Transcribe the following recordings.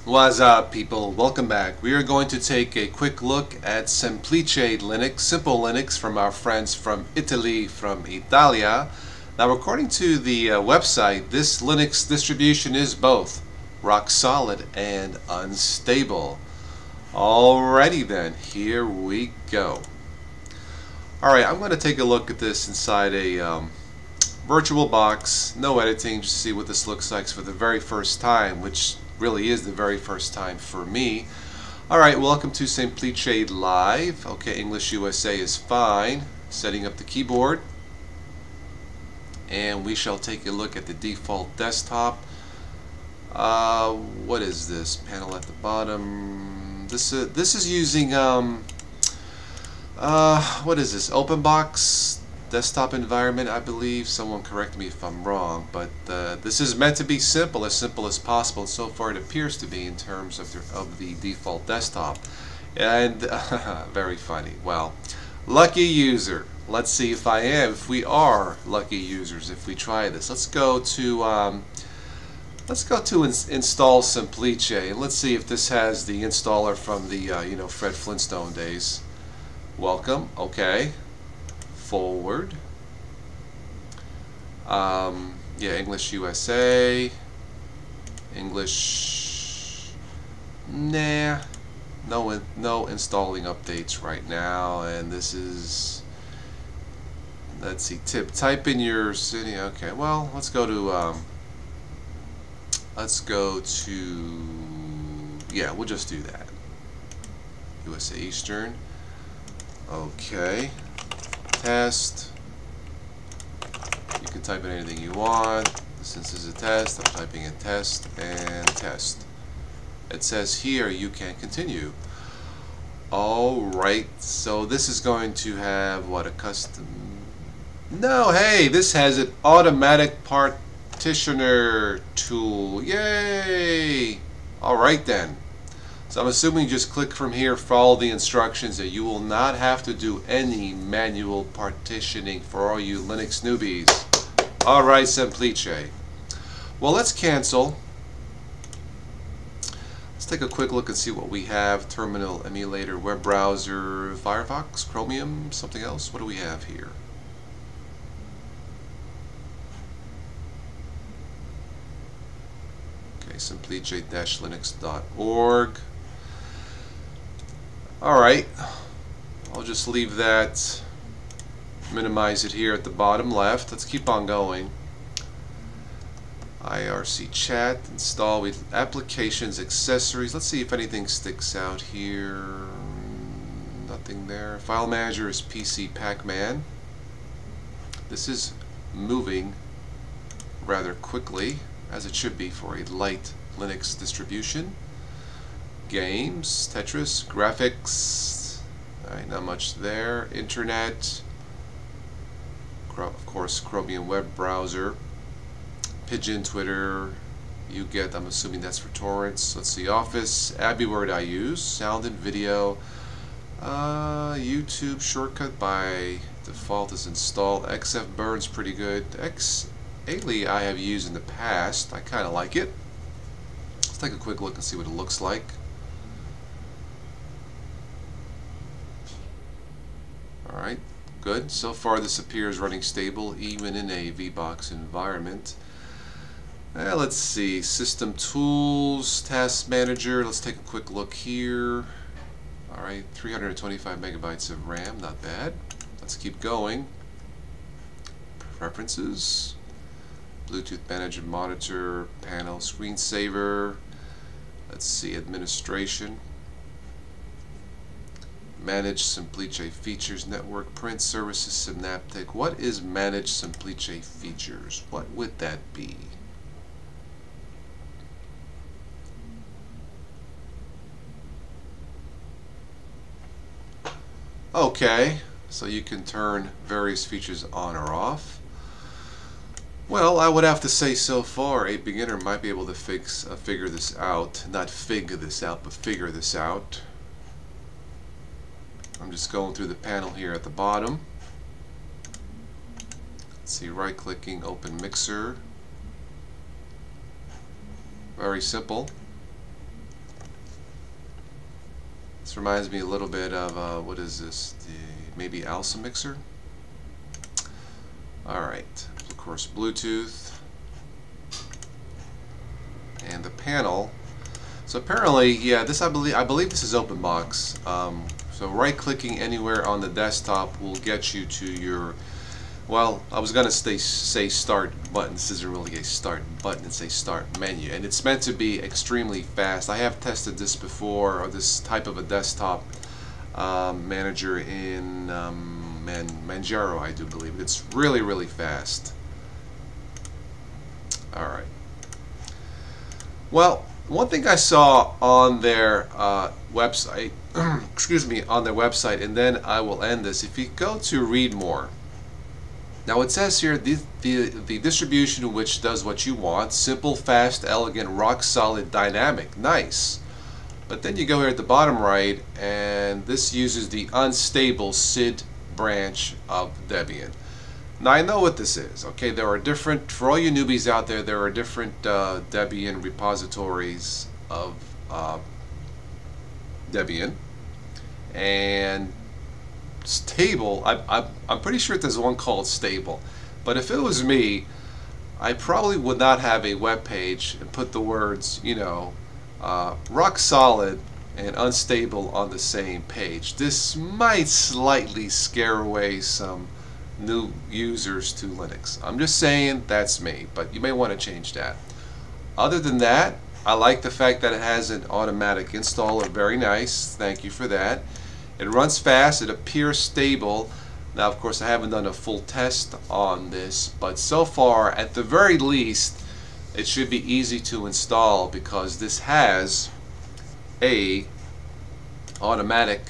What's up, people? Welcome back. We are going to take a quick look at Semplice Linux, simple Linux from our friends from Italy, from Italia. Now, according to the website, this Linux distribution is both rock solid and unstable. Alrighty then, here we go. Alright, I'm going to take a look at this inside a virtual box, no editing, just to see what this looks like for the very first time, which really is the very first time for me. Alright, welcome to Semplice Live. Okay, English USA is fine. Setting up the keyboard. And we shall take a look at the default desktop. What is this? Panel at the bottom. This is using what is this? OpenBox desktop environment, I believe. Someone correct me if I'm wrong, but this is meant to be simple as possible, and so far it appears to be in terms of the default desktop. And very funny. Well, lucky user. Let's see if we are lucky users if we try this. Let's go to install Semplice, and let's see if this has the installer from the Fred Flintstone days. Welcome. Okay. Forward. Yeah, English USA. English. Nah. No installing updates right now. And this is. Let's see. Type in your city. Okay. Well, let's go to. Yeah, we'll just do that. USA Eastern. Okay. Test. You can type in anything you want. Since this is a test, I'm typing in test and test. It says here you can continue. Alright, so this is going to have what, a custom. No, hey, this has an automatic partitioner tool. Yay! Alright then. So I'm assuming you just click from here, follow the instructions, and you will not have to do any manual partitioning for all you Linux newbies. Alright, Semplice. Well, let's cancel. Let's take a quick look and see what we have. Terminal, emulator, web browser, Firefox, Chromium, something else. What do we have here? Okay, semplice-linux.org. Alright, I'll just leave that, minimize it here at the bottom left. Let's keep on going. IRC chat, install with applications, accessories. Let's see if anything sticks out here. Nothing there. File manager is PC Pac-Man. This is moving rather quickly, as it should be for a light Linux distribution. Games, Tetris, graphics, alright, not much there. Internet, of course, Chromium web browser, Pigeon, Twitter, you get, I'm assuming that's for torrents. Let's see, Office, AbiWord I use, sound and video, YouTube shortcut by default is installed. XF Burn's pretty good. XAli I have used in the past. I kind of like it. Let's take a quick look and see what it looks like. Alright, good. So far this appears running stable even in a VBox environment. Let's see, System Tools, Task Manager, let's take a quick look here. Alright, 325 megabytes of RAM, not bad. Let's keep going. Preferences, Bluetooth Manager, Monitor, Panel, Screensaver. Let's see, Administration. Manage Semplice features, network, print services, synaptic. What is manage Semplice features? What would that be? Okay, so you can turn various features on or off. Well, I would have to say so far a beginner might be able to figure this out. Not figure this out, but figure this out. I'm just going through the panel here at the bottom. Let's see, right clicking, open mixer. Very simple. This reminds me a little bit of, what is this? Maybe ALSA mixer? Alright, of course Bluetooth. And the panel. So apparently, yeah, this I believe this is OpenBox. So right-clicking anywhere on the desktop will get you to your, well, I was gonna say start button. This isn't really a start button, it's a start menu, and it's meant to be extremely fast. I have tested this before, or this type of a desktop manager in Manjaro, I do believe. It's really, really fast. Alright. Well, one thing I saw on their website, excuse me, on their website, and then I will end this. If you go to read more, now it says here the distribution which does what you want: simple, fast, elegant, rock solid, dynamic. Nice. But then you go here at the bottom right, and this uses the unstable SID branch of Debian. Now I know what this is. Okay, there are different, for all you newbies out there, there are different Debian repositories of Debian, and stable. I'm pretty sure there's one called stable. But if it was me, I probably would not have a web page and put the words, you know, rock solid and unstable on the same page. This might slightly scare away some new users to Linux. I'm just saying, that's me, but you may want to change that. Other than that, I like the fact that it has an automatic installer. Very nice, thank you for that. It runs fast, it appears stable. Now of course I haven't done a full test on this, but so far at the very least it should be easy to install, because this has a automatic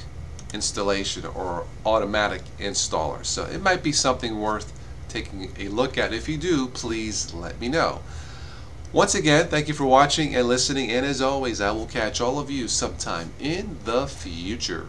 installation or automatic installer. So it might be something worth taking a look at. If you do, please let me know. Once again, thank you for watching and listening, and as always, I will catch all of you sometime in the future.